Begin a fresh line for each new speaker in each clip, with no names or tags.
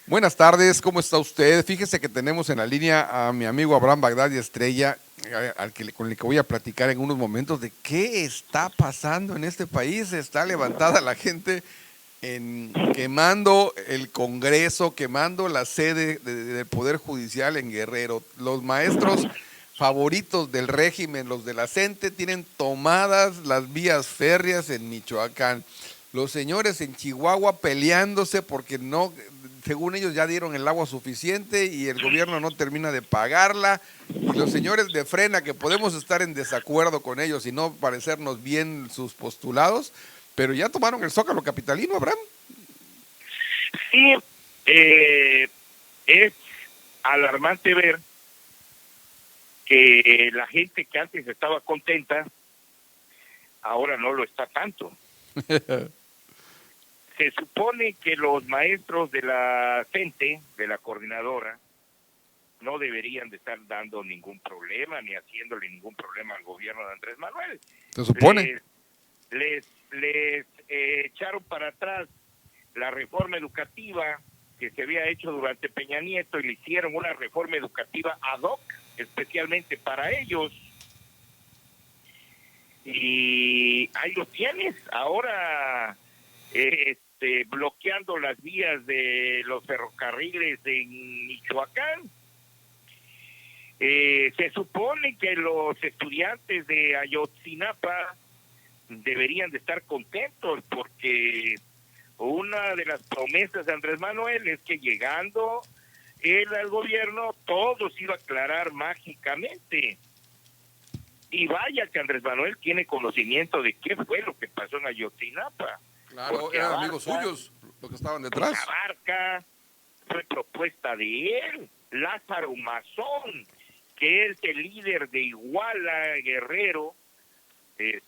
Buenas tardes, ¿cómo está usted? Fíjese que tenemos en la línea a mi amigo Abraham Bagdadi Estrella, con el que voy a platicar en unos momentos de qué está pasando en este país. Está levantada la gente quemando el Congreso, quemando la sede del Poder Judicial en Guerrero. Los maestros favoritos del régimen, los de la CENTE, tienen tomadas las vías férreas en Michoacán. Los señores en Chihuahua peleándose porque no, según ellos ya dieron el agua suficiente y el gobierno no termina de pagarla. Y los señores de Frena, que podemos estar en desacuerdo con ellos y no parecernos bien sus postulados, pero ya tomaron el Zócalo capitalino, Abraham.
Sí, es alarmante ver que la gente que antes estaba contenta, ahora no lo está tanto. Se supone que los maestros de la CENTE, de la coordinadora, no deberían de estar dando ningún problema ni haciéndole ningún problema al gobierno de Andrés Manuel.
Se supone.
Les echaron para atrás la reforma educativa que se había hecho durante Peña Nieto y le hicieron una reforma educativa ad hoc, especialmente para ellos. Y ahí lo tienes, ahora bloqueando las vías de los ferrocarriles en Michoacán. Se supone que los estudiantes de Ayotzinapa deberían de estar contentos porque una de las promesas de Andrés Manuel es que llegando él al gobierno todo se iba a aclarar mágicamente. Y vaya que Andrés Manuel tiene conocimiento de qué fue lo que pasó en Ayotzinapa.
Claro, eran amigos suyos los que estaban detrás.
Abarca fue propuesta de él. Lázaro Mazón, que es el líder de Iguala, Guerrero, que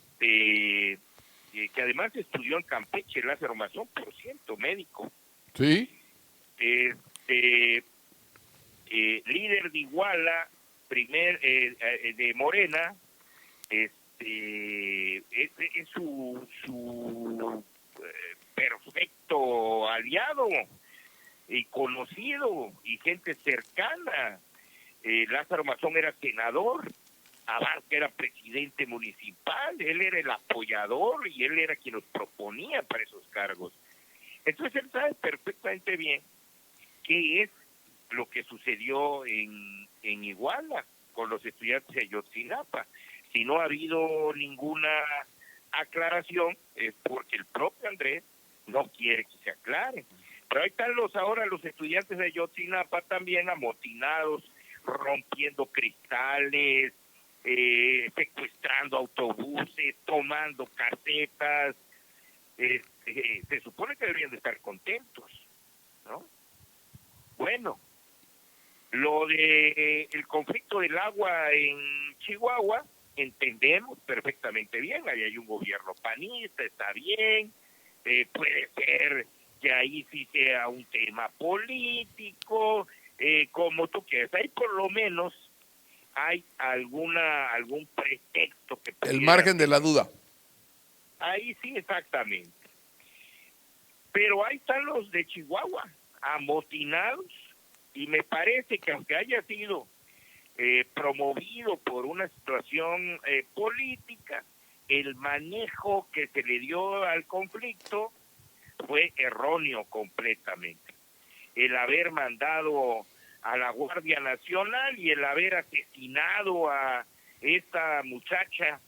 además estudió en Campeche, Lázaro Mazón, por cierto, médico.
Sí.
Líder de Iguala, de Morena, es su perfecto aliado y conocido y gente cercana. Lázaro Mazón era senador, Abarca era presidente municipal, él era el apoyador y él era quien los proponía para esos cargos. Entonces él sabe perfectamente bien qué es lo que sucedió en Iguala con los estudiantes de Ayotzinapa. Si no ha habido ninguna aclaración es porque el propio Andrés no quiere que se aclare. Pero ahí están ahora los estudiantes de Ayotzinapa también amotinados, rompiendo cristales, secuestrando autobuses, tomando casetas. Se supone que deberían de estar contentos, ¿no? Bueno, lo de el conflicto del agua en Chihuahua, entendemos perfectamente bien, ahí hay un gobierno panista, está bien, puede ser que ahí sí sea un tema político, como tú quieras, ahí por lo menos hay algún pretexto que
el margen de la duda.
Ahí sí, exactamente. Pero ahí están los de Chihuahua, amotinados, y me parece que aunque haya sido promovido por una situación política, el manejo que se le dio al conflicto fue erróneo completamente. El haber mandado a la Guardia Nacional y el haber asesinado a esta muchacha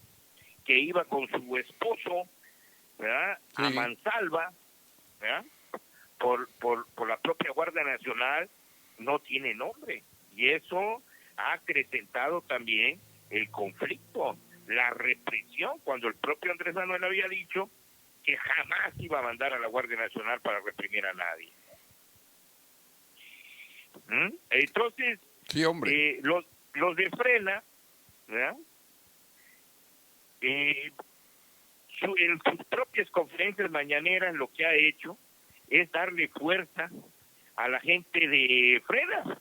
que iba con su esposo, ¿verdad? Sí. A mansalva, ¿verdad? Por la propia Guardia Nacional, no tiene nombre. Y eso ha acrecentado también el conflicto, la represión, cuando el propio Andrés Manuel había dicho que jamás iba a mandar a la Guardia Nacional para reprimir a nadie. Entonces,
sí, hombre.
Los de Frena, ¿verdad? En sus propias conferencias mañaneras lo que ha hecho es darle fuerza a la gente de Frena,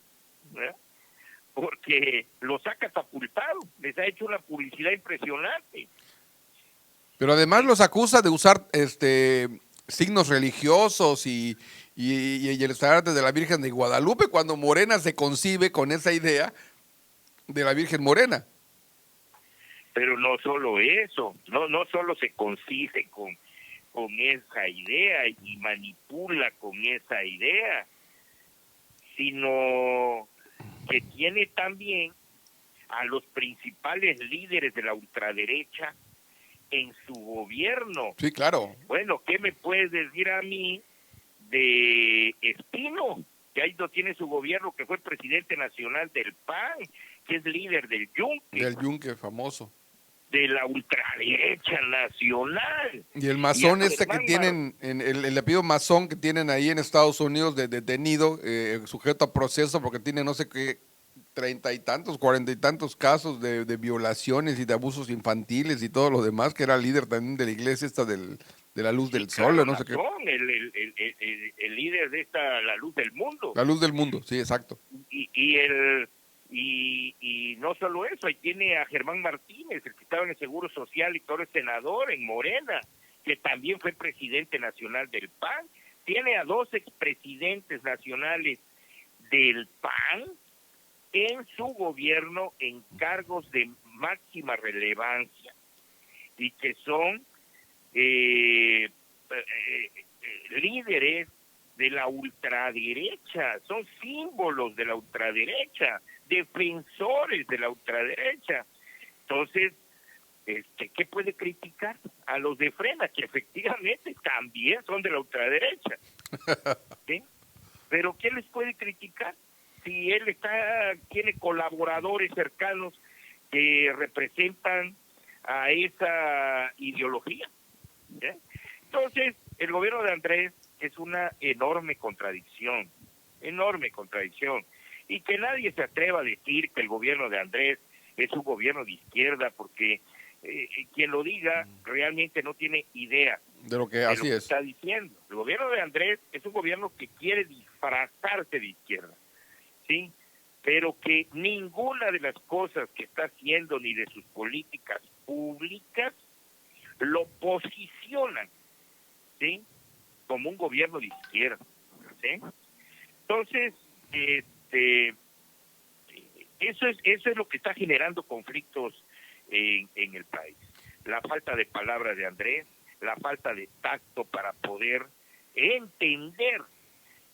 ¿verdad? Porque los ha catapultado, les ha hecho una publicidad impresionante.
Pero además los acusa de usar signos religiosos y y el estandarte de la Virgen de Guadalupe, cuando Morena se concibe con esa idea de la Virgen Morena.
Pero no solo eso, no solo se concibe con esa idea y manipula con esa idea, sino que tiene también a los principales líderes de la ultraderecha en su gobierno.
Sí, claro.
Bueno, ¿qué me puedes decir a mí de Espino, que ahí no tiene su gobierno, que fue presidente nacional del PAN, que es líder del Yunque?
Del Yunque famoso.
De la ultraderecha nacional.
Y el masón este que tienen, el apellido masón que tienen ahí en Estados Unidos de detenido, sujeto a proceso porque tiene no sé qué, 30 y tantos, 40 y tantos casos de violaciones y de abusos infantiles y todo lo demás, que era líder también de la iglesia esta de la Luz del Sol,
claro,
no sé qué.
El líder de esta, la Luz del Mundo.
La Luz del Mundo, sí, exacto.
Y no solo eso, ahí tiene a Germán Martínez, el que estaba en el Seguro Social y todo el senador en Morena, que también fue presidente nacional del PAN. Tiene a 2 expresidentes nacionales del PAN en su gobierno en cargos de máxima relevancia y que son líderes de la ultraderecha, son símbolos de la ultraderecha, defensores de la ultraderecha. Entonces, ¿qué puede criticar? A los de Frena, que efectivamente también son de la ultraderecha. ¿Sí? Pero ¿qué les puede criticar? Si él tiene colaboradores cercanos que representan a esa ideología. ¿Sí? Entonces, el gobierno de Andrés es una enorme contradicción, y que nadie se atreva a decir que el gobierno de Andrés es un gobierno de izquierda, porque quien lo diga realmente no tiene idea
de lo que así es.
Está diciendo. El gobierno de Andrés es un gobierno que quiere disfrazarse de izquierda, ¿sí? Pero que ninguna de las cosas que está haciendo ni de sus políticas públicas lo posicionan, ¿sí?, como un gobierno de izquierda, ¿sí? Entonces, eso es lo que está generando conflictos en el país. La falta de palabras de Andrés, la falta de tacto para poder entender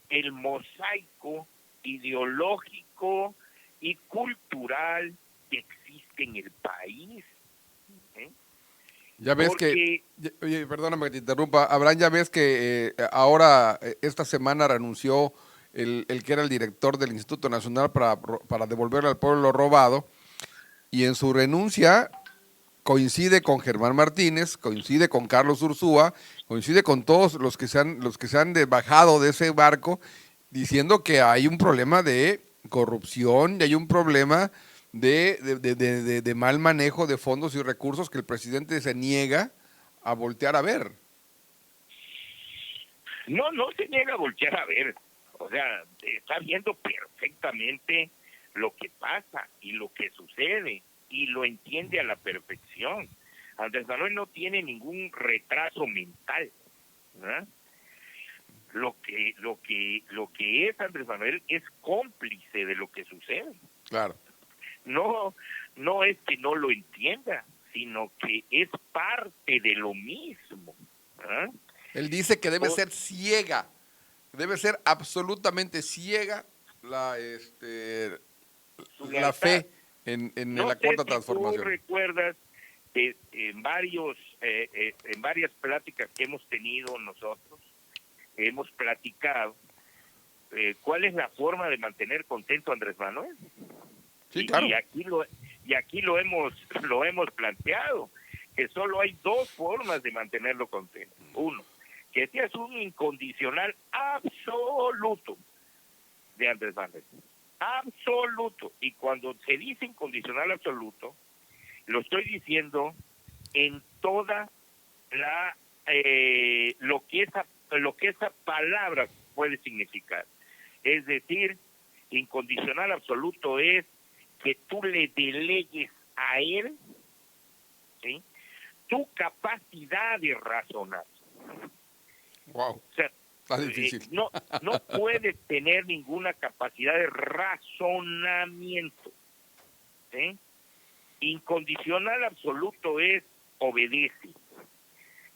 el mosaico ideológico y cultural que existe en el país.
Ya ves que, oye, perdóname que te interrumpa, Abraham, ya ves que ahora, esta semana renunció el que era el director del Instituto Nacional para devolverle al pueblo lo robado, y en su renuncia coincide con Germán Martínez, coincide con Carlos Ursúa, coincide con todos los que se han bajado de ese barco, diciendo que hay un problema de corrupción y hay un problema de mal manejo de fondos y recursos que el presidente se niega a voltear a ver.
No se niega a voltear a ver. O sea, está viendo perfectamente lo que pasa y lo que sucede y lo entiende a la perfección. Andrés Manuel no tiene ningún retraso mental, ¿verdad? Lo que es Andrés Manuel es cómplice de lo que sucede.
Claro.
No es que no lo entienda, sino que es parte de lo mismo, ¿verdad?
Él dice que debe ser ciega, debe ser absolutamente ciega la fe en la cuarta transformación.
¿Tú recuerdas que en varias pláticas que hemos tenido nosotros, hemos platicado cuál es la forma de mantener contento a Andrés Manuel?
Sí, claro.
Y aquí lo hemos planteado, que solo hay 2 formas de mantenerlo contento. Uno, que seas un incondicional absoluto de Andrés Manuel. Absoluto. Y cuando se dice incondicional absoluto, lo estoy diciendo en toda la lo que esa palabra puede significar. Es decir, incondicional absoluto es que tú le delegues a él, ¿sí?, tu capacidad de razonar.
Wow.
O sea,
Está difícil.
No puedes tener ninguna capacidad de razonamiento. ¿Sí? Incondicional absoluto es obedece.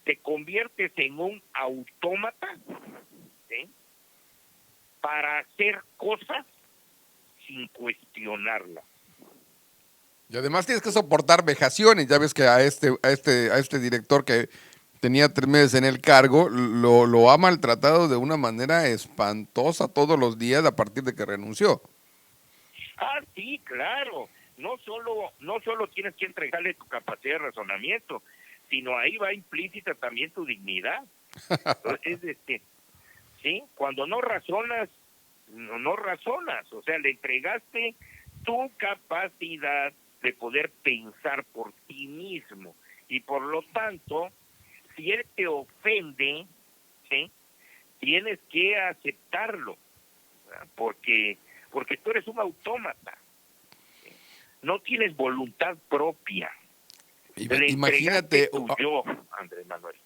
Te conviertes en un autómata, ¿sí? Para hacer cosas sin cuestionarlas.
Y además tienes que soportar vejaciones. Ya ves que a este director que tenía 3 meses en el cargo, lo ha maltratado de una manera espantosa todos los días a partir de que renunció.
Ah, sí, claro. No solo tienes que entregarle tu capacidad de razonamiento, sino ahí va implícita también tu dignidad. Es decir, ¿sí? Cuando no razonas, no razonas. O sea, le entregaste tu capacidad de poder pensar por ti mismo. Y por lo tanto, si él te ofende, ¿sí? Tienes que aceptarlo, ¿verdad? Porque tú eres un autómata, ¿sí? No tienes voluntad propia. Le entregaste
Imagínate,
tu yo, Andrés Manuel.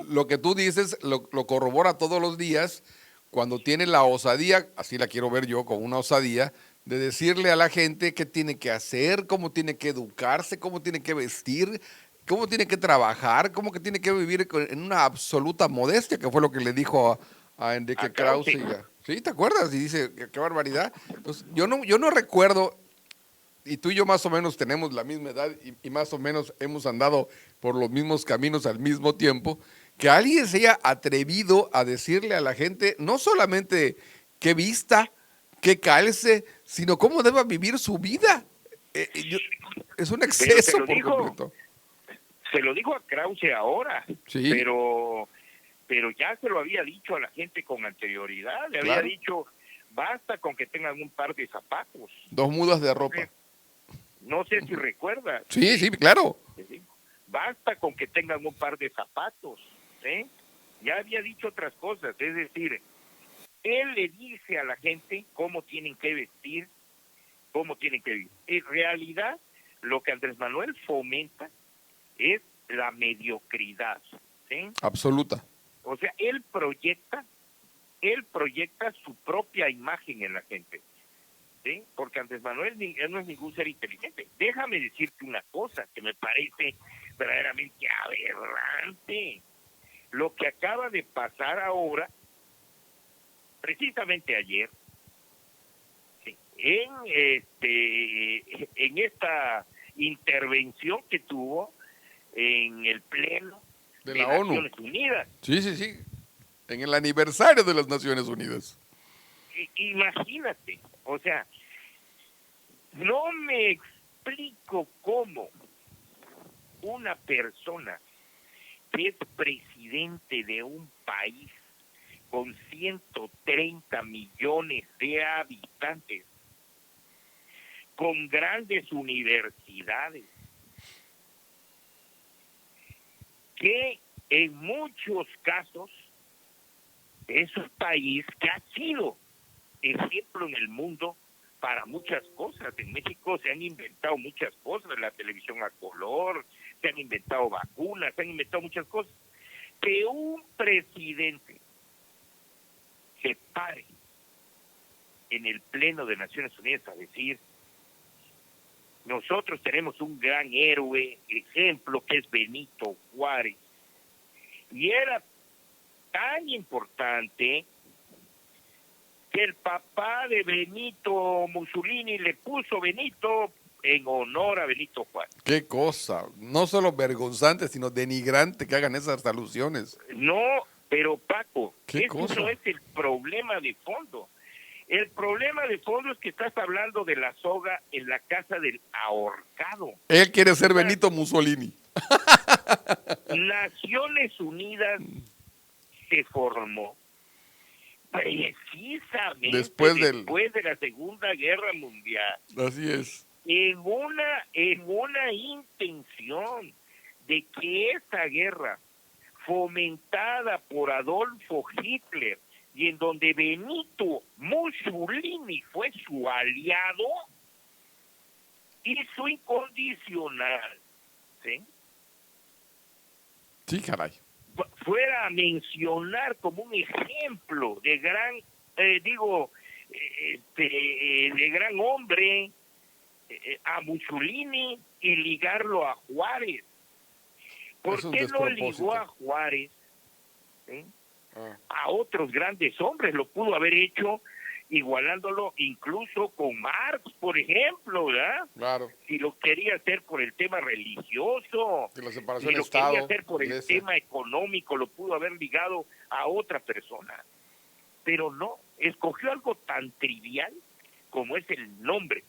lo que tú dices lo corrobora todos los días cuando tiene la osadía, así la quiero ver yo, con una osadía, de decirle a la gente qué tiene que hacer, cómo tiene que educarse, cómo tiene que vestir, cómo tiene que trabajar, cómo que tiene que vivir en una absoluta modestia, que fue lo que le dijo a
A
Enrique Krause.
Krause.
¿Sí? ¿Te acuerdas? Y dice, qué barbaridad. Entonces, yo no recuerdo, y tú y yo más o menos tenemos la misma edad y más o menos hemos andado por los mismos caminos al mismo tiempo, que alguien se haya atrevido a decirle a la gente no solamente qué vista, qué calce, sino cómo deba vivir su vida. Es un
Pero
exceso por completo.
se lo dijo a Krause ahora,
Sí,
pero ya se lo había dicho a la gente con anterioridad. Le había
claro.
dicho, basta con que tengan un par de zapatos.
2 mudas de
No
ropa.
sé, no sé si recuerdas.
Sí,
¿Sí?
sí, claro.
¿Sí? Basta con que tengan un par de zapatos. ¿Sí? Ya había dicho otras cosas, es decir, él le dice a la gente cómo tienen que vestir, cómo tienen que vivir. En realidad, lo que Andrés Manuel fomenta es la mediocridad. ¿Sí?
Absoluta.
O sea, él proyecta su propia imagen en la gente. ¿Sí? Porque Andrés Manuel él no es ningún ser inteligente. Déjame decirte una cosa que me parece verdaderamente aberrante. Lo que acaba de pasar ahora, precisamente ayer, ¿sí? En esta intervención que tuvo en el Pleno
De
de
la ONU.
Naciones Unidas.
Sí, sí, sí. En el aniversario de las Naciones Unidas.
Imagínate, o sea, no me explico cómo una persona que es presidente de un país con 130 millones de habitantes, con grandes universidades, que en muchos casos es un país que ha sido ejemplo en el mundo para muchas cosas. En México se han inventado muchas cosas, la televisión a color, se han inventado vacunas, se han inventado muchas cosas. Que un presidente se pare en el Pleno de Naciones Unidas a decir, nosotros tenemos un gran héroe, ejemplo, que es Benito Juárez, y era tan importante que el papá de Benito Mussolini le puso Benito en honor a Benito Juárez.
Qué cosa, no solo vergonzante, sino denigrante que hagan esas alusiones.
No, pero Paco,
Qué
ese no
cosa.
es el problema de fondo. El problema de fondo es que estás hablando de la soga en la casa del ahorcado.
Él quiere ser Benito Mussolini.
Naciones Unidas se formó precisamente
Después
después de la Segunda Guerra Mundial
Así es.
en una intención de que esa guerra fomentada por Adolfo Hitler y en donde Benito Mussolini fue su aliado, hizo incondicional, ¿sí?
Sí, caray.
fuera a mencionar como un ejemplo de gran, de gran hombre a Mussolini y ligarlo a Juárez. ¿Por
Es un
qué no ligó
despropósito.
a Juárez
Ah,
a otros grandes hombres? Lo pudo haber hecho igualándolo incluso con Marx, por ejemplo, ¿verdad?
claro.
Si lo quería hacer por el tema religioso,
De la
si
separación
lo quería
Estado,
hacer por el
Iglesia.
tema económico, lo pudo haber ligado a otra persona. Pero no, escogió algo tan trivial como es el nombre,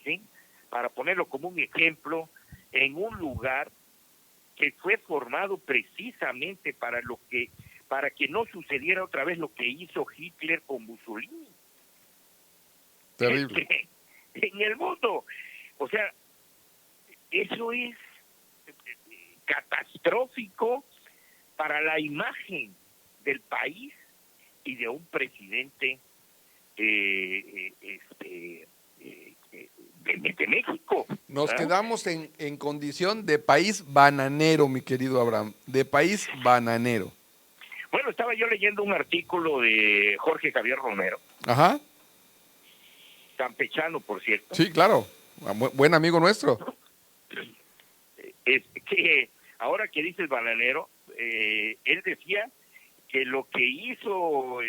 ¿sí? Para ponerlo como un ejemplo en un lugar que fue formado precisamente para que no sucediera otra vez lo que hizo Hitler con Mussolini.
Terrible.
En el mundo. O sea, eso es catastrófico para la imagen del país y de un presidente de México.
Nos
¿Ah?
quedamos en condición de país bananero, mi querido Abraham. De país bananero.
Bueno, estaba yo leyendo un artículo de Jorge Javier Romero,
Ajá.
campechano, por cierto,
Sí, claro. Buen amigo nuestro.
es que ahora que dices bananero, él decía que lo que hizo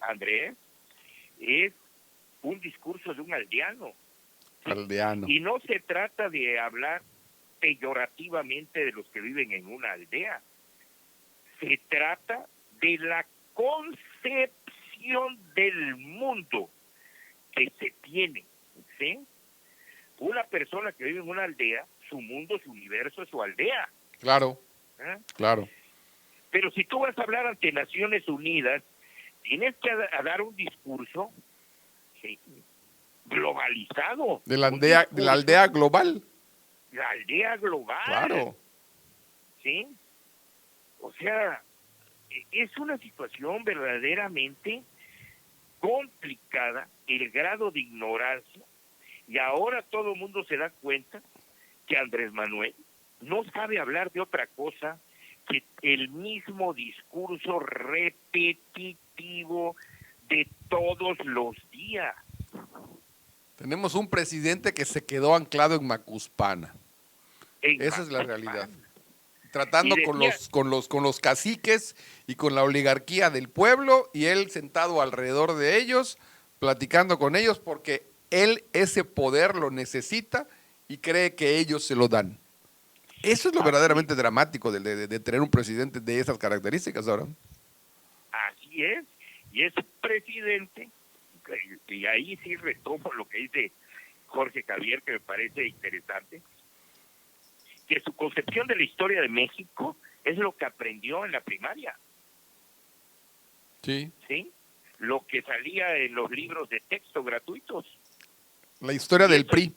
Andrés es un discurso de un aldeano. ¿Sí?
Aldeano.
Y no se trata de hablar peyorativamente de los que viven en una aldea. Se trata de la concepción del mundo que se tiene, ¿sí? Una persona que vive en una aldea, su mundo, su universo es su aldea.
Claro,
¿Eh?
claro.
Pero si tú vas a hablar ante Naciones Unidas, tienes que dar un discurso, ¿sí?, globalizado.
De
Un
la aldea global.
la aldea global.
Claro.
¿Sí? O sea, es una situación verdaderamente complicada, el grado de ignorancia, y ahora todo el mundo se da cuenta que Andrés Manuel no sabe hablar de otra cosa que el mismo discurso repetitivo de todos los días.
Tenemos un presidente que se quedó anclado en Macuspana. Esa es la realidad. Tratando
Y decía,
con los caciques y con la oligarquía del pueblo, y él sentado alrededor de ellos, platicando con ellos, porque él ese poder lo necesita y cree que ellos se lo dan. Eso es lo
así,
verdaderamente dramático de tener un presidente de esas características ahora.
así es, y es presidente, y ahí sí retomo lo que dice Jorge Javier, que me parece interesante, que su concepción de la historia de México es lo que aprendió en la primaria,
Sí.
¿sí? Lo que salía en los libros de texto gratuitos.
La historia
Y
del
eso,
PRI.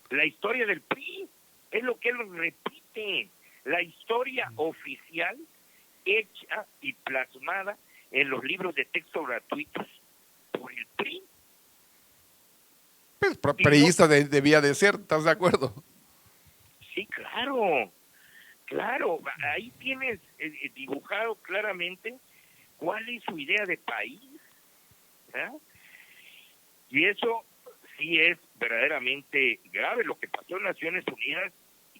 la historia del PRI, es lo que él repite, la historia oficial hecha y plasmada en los libros de texto gratuitos por el PRI.
Pues
Y no,
priista debía de ser, ¿estás de acuerdo?
sí, claro, claro, ahí tienes dibujado claramente cuál es su idea de país, ¿eh? Y eso sí es verdaderamente grave. Lo que pasó en Naciones Unidas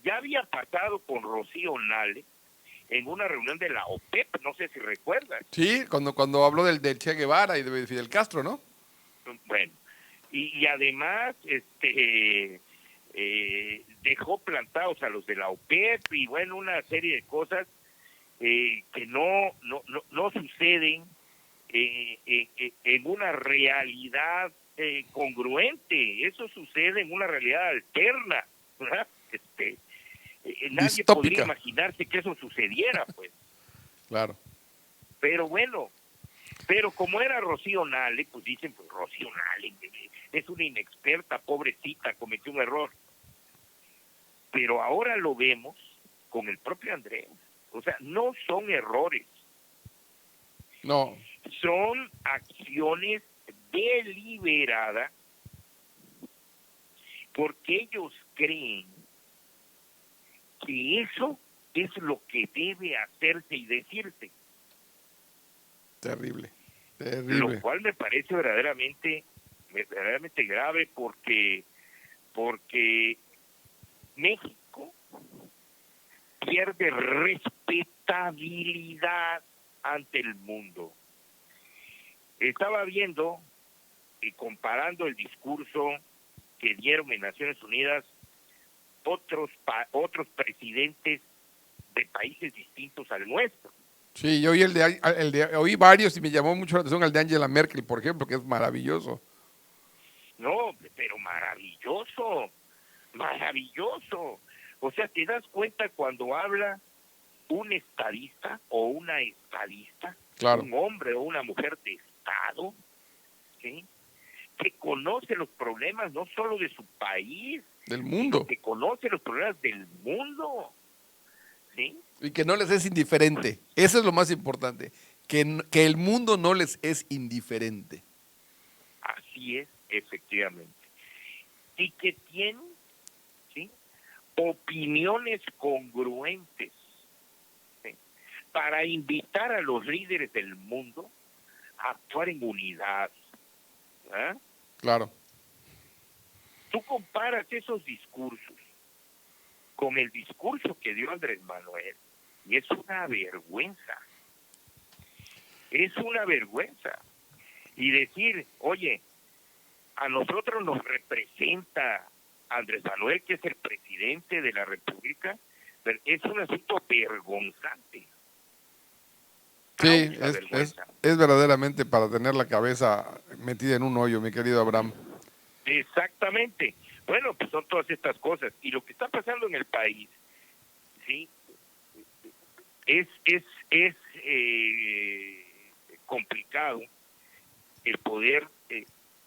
ya había pasado con Rocío Nale en una reunión de la OPEP, no sé si recuerdas.
Sí, cuando habló del Che Guevara y de Fidel Castro, ¿no?
Bueno, y además dejó plantados a los de la OPEP y bueno, una serie de cosas que no suceden en una realidad congruente. Eso sucede en una realidad alterna, ¿verdad? Nadie podría
Distópica.
imaginarse que eso sucediera, pues.
Claro.
Pero bueno, pero como era Rocío Nale, pues dicen, pues Rocío Nale es una inexperta, pobrecita, cometió un error. Pero ahora lo vemos con el propio Andrés. O sea, no son errores,
No.
son acciones deliberadas porque ellos creen que eso es lo que debe hacerse y decirse.
Terrible,
Lo
terrible.
cual me parece verdaderamente grave porque México pierde respetabilidad ante el mundo. Estaba viendo y comparando el discurso que dieron en Naciones Unidas otros presidentes de países distintos al nuestro.
Sí, yo oí oí varios y me llamó mucho la atención el de Angela Merkel, por ejemplo, que es maravilloso.
No, pero maravilloso, maravilloso. O sea, ¿te das cuenta cuando habla un estadista o una estadista,
Claro,
un hombre o una mujer de Estado, ¿sí?, que conoce los problemas no solo de su país,
del
sino
mundo.
que conoce los problemas del mundo, ¿sí?
Y que no les es indiferente. Eso es lo más importante. Que el mundo no les es indiferente.
Así es, efectivamente. Y que tienen, ¿sí?, opiniones congruentes, ¿sí?, para invitar a los líderes del mundo a actuar en unidad. ¿Ah?
Claro.
Tú comparas esos discursos con el discurso que dio Andrés Manuel y es una vergüenza. Es una vergüenza. Y decir, oye, a nosotros nos representa Andrés Manuel, que es el presidente de la República, pero es un asunto vergonzante.
Sí,
Causa vergüenza.
es verdaderamente para tener la cabeza metida en un hoyo, mi querido Abraham.
Exactamente. Bueno, pues son todas estas cosas. Y lo que está pasando en el país, ¿sí?, es complicado el poder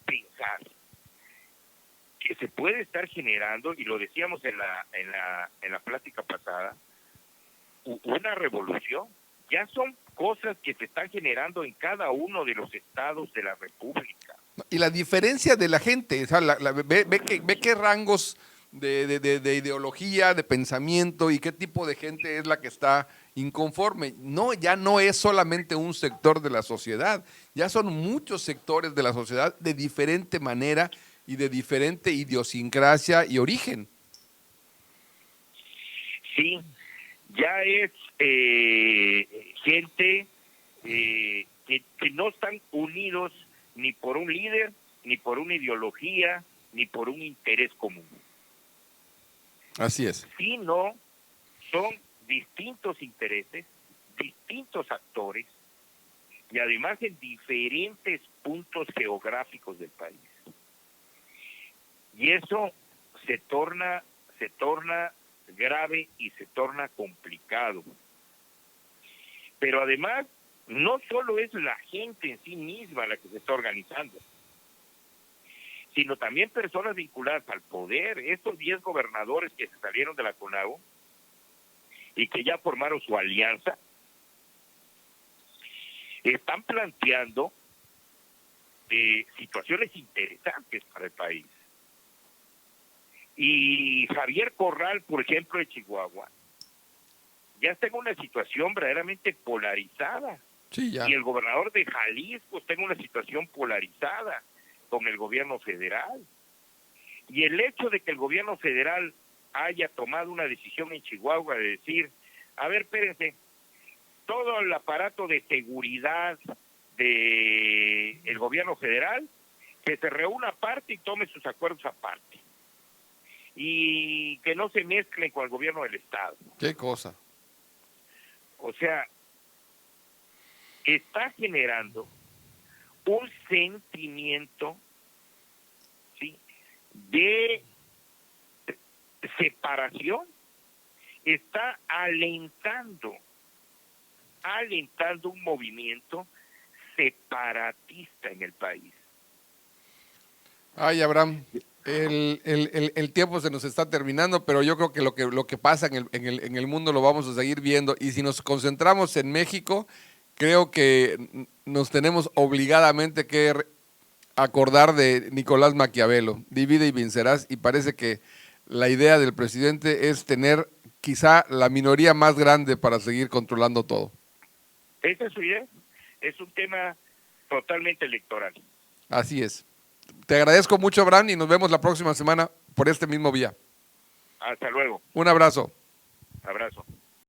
pensar que se puede estar generando, y lo decíamos en la plática pasada, una revolución. Ya son cosas que se están generando en cada uno de los estados de la República.
Y la diferencia de la gente, o sea, ve qué rangos de ideología, de pensamiento y qué tipo de gente es la que está inconforme. No, ya no es solamente un sector de la sociedad, ya son muchos sectores de la sociedad de diferente manera y de diferente idiosincrasia y origen.
Sí, ya es gente que no están unidos ni por un líder, ni por una ideología, ni por un interés común.
Así es.
Sino son distintos intereses, distintos actores, y además en diferentes puntos geográficos del país. Y eso se torna grave y se torna complicado. Pero además, no solo es la gente en sí misma la que se está organizando, sino también personas vinculadas al poder. Estos 10 gobernadores que se salieron de la CONAGO y que ya formaron su alianza, están planteando situaciones interesantes para el país. Y Javier Corral, por ejemplo, de Chihuahua, ya está en una situación verdaderamente polarizada.
Sí, ya.
Y el gobernador de Jalisco está en una situación polarizada con el gobierno federal. Y el hecho de que el gobierno federal haya tomado una decisión en Chihuahua de decir, a ver, espérense, todo el aparato de seguridad del gobierno federal, que se reúna aparte y tome sus acuerdos aparte. Y que no se mezclen con el gobierno del Estado.
Qué cosa.
O sea, está generando un sentimiento, ¿sí?, de separación. Está alentando un movimiento separatista en el país.
Ay, Abraham, el tiempo se nos está terminando, pero yo creo que lo que pasa en el mundo lo vamos a seguir viendo. Y si nos concentramos en México, creo que nos tenemos obligadamente que acordar de Nicolás Maquiavelo, divide y vencerás, y parece que la idea del presidente es tener quizá la minoría más grande para seguir controlando todo.
Esa es su idea. Es un tema totalmente electoral.
Así es. Te agradezco mucho, Abraham, y nos vemos la próxima semana por este mismo vía.
Hasta luego.
Un abrazo.
Abrazo.